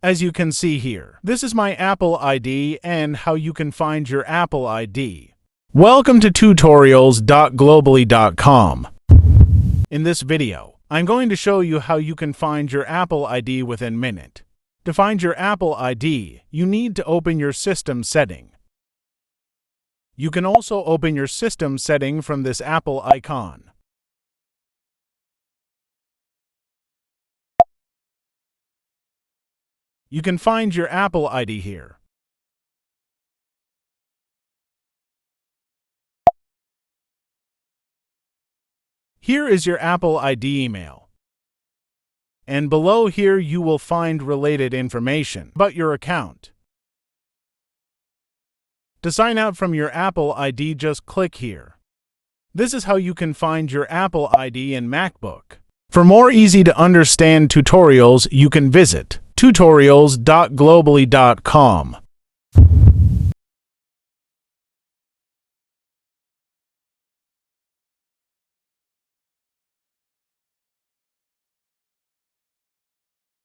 As you can see here, this is my Apple ID and how you can find your Apple ID. Welcome to tutorials.globally.com. In this video, I'm going to show you how you can find your Apple ID within minutes. To find your Apple ID, you need to open your system setting. You can also open your system setting from this Apple icon. You can find your Apple ID here. Here is your Apple ID email. And below here you will find related information about your account. To sign out from your Apple ID, just click here. This is how you can find your Apple ID in Macbook. For more easy-to-understand tutorials, you can visit tutorials.globally.com.